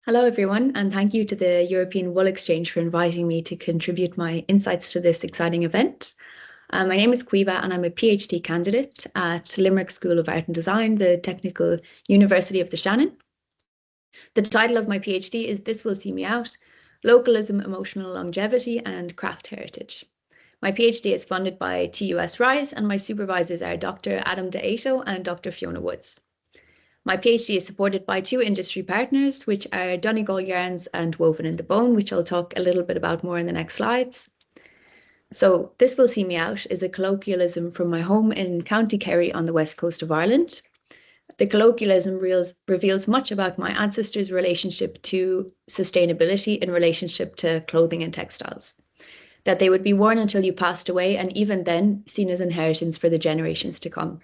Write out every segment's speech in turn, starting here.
Hello, everyone, and thank you to the European Wool Exchange for inviting me to contribute my insights to this exciting event. My name is Caoimhe, and I'm a PhD candidate at Limerick School of Art and Design, the Technical University of the Shannon. The title of my PhD is This Will See Me Out, Localism, Emotional Longevity and Craft Heritage. My PhD is funded by TUS Rise, and my supervisors are Dr. Adam D'Ato and Dr. Fiona Woods. My PhD is supported by two industry partners, which are Donegal Yarns and Woven in the Bone, which I'll talk a little bit about more in the next slides. So This Will See Me Out is a colloquialism from my home in County Kerry on the west coast of Ireland. The colloquialism reveals much about my ancestors' relationship to sustainability in relationship to clothing and textiles, that they would be worn until you passed away and even then seen as inheritance for the generations to come.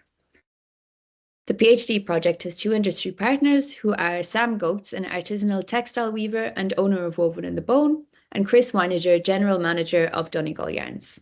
The PhD project has two industry partners who are Sam Goetz, an artisanal textile weaver and owner of Woven in the Bone, and Chris Weininger, general manager of Donegal Yarns.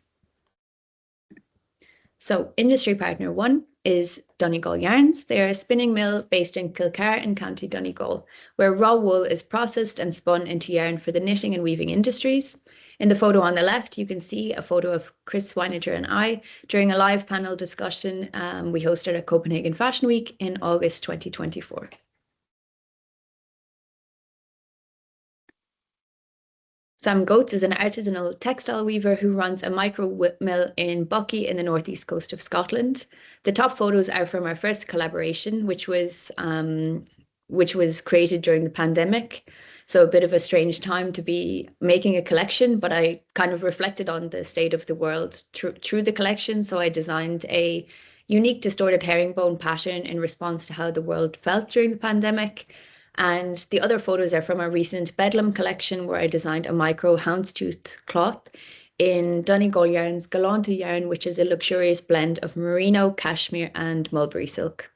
So industry partner one is Donegal Yarns. They are a spinning mill based in Kilcar in County Donegal, where raw wool is processed and spun into yarn for the knitting and weaving industries. In the photo on the left, you can see a photo of Chris Weininger and I during a live panel discussion we hosted at Copenhagen Fashion Week in August 2024. Sam Goetz is an artisanal textile weaver who runs a micro mill in Buckie in the northeast coast of Scotland. The top photos are from our first collaboration, which was created during the pandemic. So a bit of a strange time to be making a collection, but I kind of reflected on the state of the world through the collection. So I designed a unique distorted herringbone pattern in response to how the world felt during the pandemic. And the other photos are from our recent Bedlam collection, where I designed a micro houndstooth cloth in Donegal Yarns Galanta yarn, which is a luxurious blend of merino, cashmere, and mulberry silk.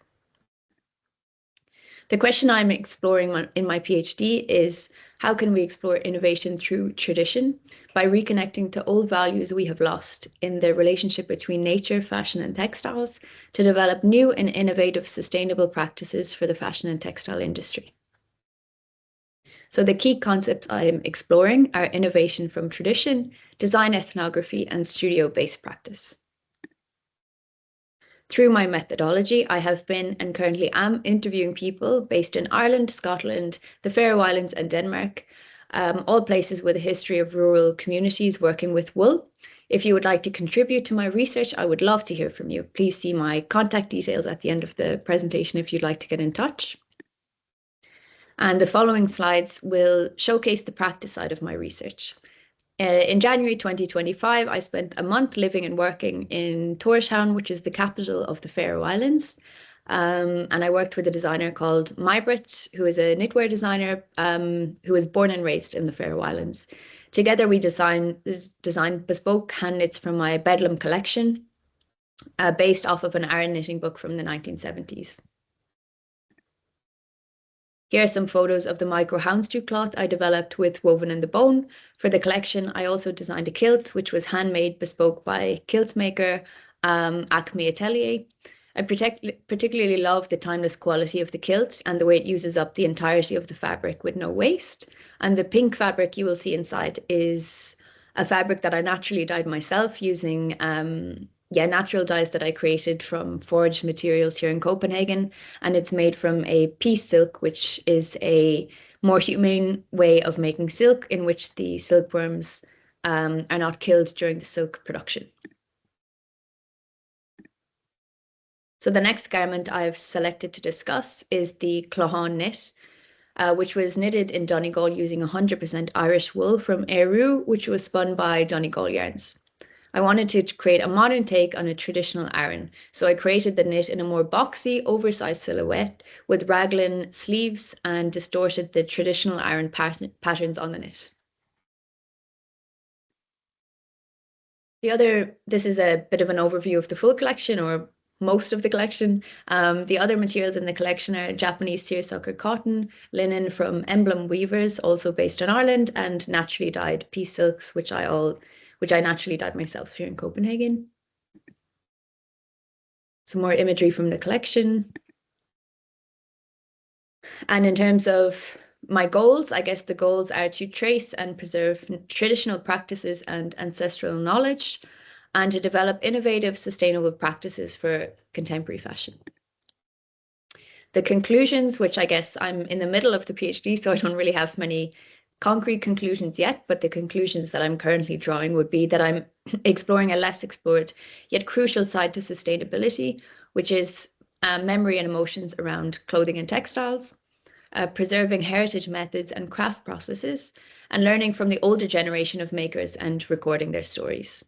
The question I'm exploring in my PhD is how can we explore innovation through tradition by reconnecting to old values we have lost in the relationship between nature, fashion, and textiles to develop new and innovative sustainable practices for the fashion and textile industry. So the key concepts I'm exploring are innovation from tradition, design ethnography, and studio-based practice. Through my methodology, I have been and currently am interviewing people based in Ireland, Scotland, the Faroe Islands, and Denmark, all places with a history of rural communities working with wool. If you would like to contribute to my research, I would love to hear from you. Please see my contact details at the end of the presentation if you'd like to get in touch. And the following slides will showcase the practice side of my research. In January 2025, I spent a month living and working in Tórshavn, which is the capital of the Faroe Islands. And I worked with a designer called Mybrit, who is a knitwear designer who was born and raised in the Faroe Islands. Together, we designed bespoke hand knits from my Bedlam collection, based off of an Aran knitting book from the 1970s. Here are some photos of the micro houndstooth cloth I developed with Woven in the Bone. For the collection, I also designed a kilt, which was handmade bespoke by kilt maker Acme Atelier. I particularly love the timeless quality of the kilt and the way it uses up the entirety of the fabric with no waste. And the pink fabric you will see inside is a fabric that I naturally dyed myself using natural dyes that I created from foraged materials here in Copenhagen. And it's made from a piece silk, which is a more humane way of making silk in which the silkworms are not killed during the silk production. So the next garment I've selected to discuss is the Clohan knit, which was knitted in Donegal using 100% Irish wool from Eru, which was spun by Donegal Yarns. I wanted to create a modern take on a traditional Aran, so I created the knit in a more boxy, oversized silhouette with raglan sleeves and distorted the traditional Aran patterns on the knit. This is a bit of an overview of the full collection, or most of the collection. The other materials in the collection are Japanese seersucker cotton, linen from Emblem Weavers, also based in Ireland, and naturally dyed piece silks, which I naturally dyed myself here in Copenhagen. Some more imagery from the collection. And in terms of My goals, I guess the goals are to trace and preserve traditional practices and ancestral knowledge, and to develop innovative, sustainable practices for contemporary fashion. The conclusions, which I guess I'm in the middle of the PhD, so I don't really have many concrete conclusions yet, but the conclusions that I'm currently drawing would be that I'm exploring a less explored yet crucial side to sustainability, which is memory and emotions around clothing and textiles, preserving heritage methods and craft processes, and learning from the older generation of makers and recording their stories.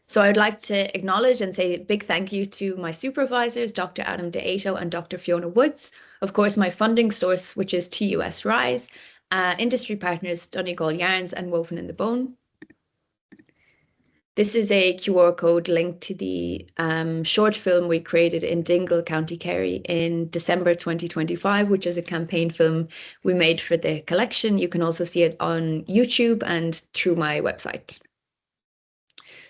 So I'd like to acknowledge and say a big thank you to my supervisors, Dr. Adam DeAto and Dr. Fiona Woods. Of course, my funding source, which is TUS Rise, industry partners Donegal Yarns and Woven in the Bone. This is a QR code linked to the short film we created in Dingle, County Kerry in December 2025, which is a campaign film we made for the collection. You can also see it on YouTube and through my website.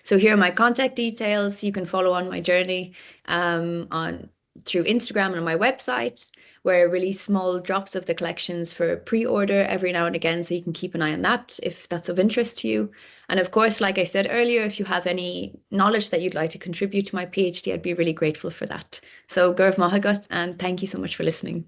So here are my contact details. You can follow on my journey through Instagram and on my website, where I release small drops of the collections for pre-order every now and again. So you can keep an eye on that if that's of interest to you. And of course, like I said earlier, if you have any knowledge that you'd like to contribute to my PhD, I'd be really grateful for that. So Gurv Mahagat, and thank you so much for listening.